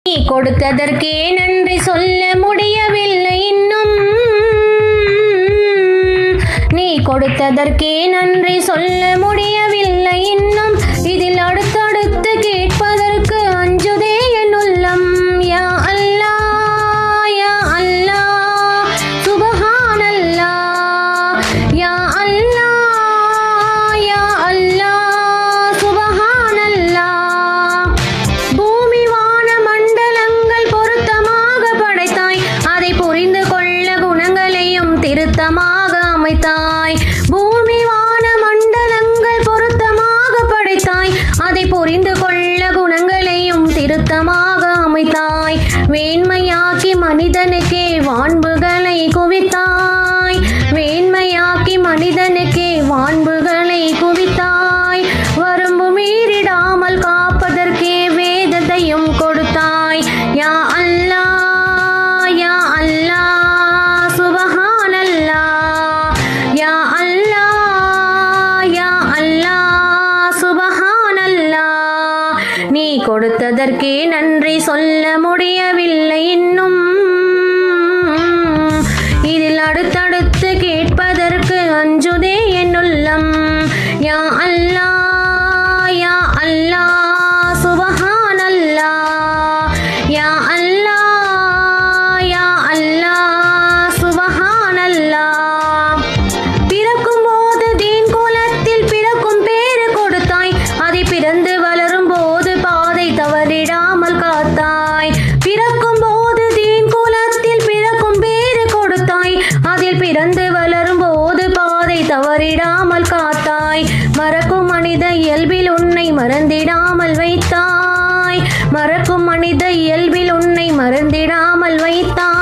நீ கொடுத்ததற்கே நன்றி சொல்ல முடியவில்லை இன்னும். நீ கொடுத்ததற்கே நன்றி சொல்ல முடியவில்லை இன்னும். இதில் அடுத்தடுத்து கேட்பதற்கு அஞ்சுதே என் உள்ளம். யா அல்லாஹ் யா அல்லாஹ் சுப்ஹானல்லாஹ். யா அல்லாஹ் யா அல்லாஹ் சுப்ஹானல்லாஹ். பூமி வான மண்டலங்கள் பொருத்தமாக படைத்தாய். அதை புரிந்து கொள்ள குணங்களையும் திருத்தமாக அமைத்தாய். பூமி வான மண்டலங்கள் பொருத்தமாக படைத்தாய். அதை புரிந்து கொள்ள குணங்களையும் திருத்தமாக அமைத்தாய். வேண்மையாக்கி மனிதனுக்கே வான்புகளை குவித்தாய். வேண்மையாக்கி மனிதனுக்கே வான்புகளை குவித்தாய். வரம்பு மீறிடாமல் காப்பதற்கே வேதத்தையும் கொடுத்தாய். யா அல்லாஹ் யா அல்லாஹ் சுப்ஹானல்லாஹ். யா அல்லாஹ் யா அல்லாஹ் சுப்ஹானல்லாஹ். நீ கொடுத்ததற்கே நன்றி சொல்ல முடியவில்லை இன்னும். இதில் அடுத்தடுத்து கேட்பதற்கு அஞ்சுதே என் உள்ளம். யா அல்லாஹ் யா அல்லாஹ் சுப்ஹானல்லாஹ். யா அல்லாஹ் யா அல்லாஹ் சுப்ஹானல்லாஹ். பிறக்கும் போது தீன் குலத்தில் பிறக்கும் பேறு கொடுத்தாய். அதை பிறந்து வளரும் போது பாதை தவறிடாமல் காத்தாய். பிறக்கும் போது தீன் குலத்தில் பிறக்கும் பேறு கொடுத்தாய். அதில் பிறந்து வளரும் போது பாதை தவறிடாமல் காத்தாய். மறக்கும் மனித இயல்பில் உன்னை மறந்திடாமல் வைத்தாய். மறக்கும் மனித இயல்பில் உன்னை மறந்திடாமல் வைத்தாய்.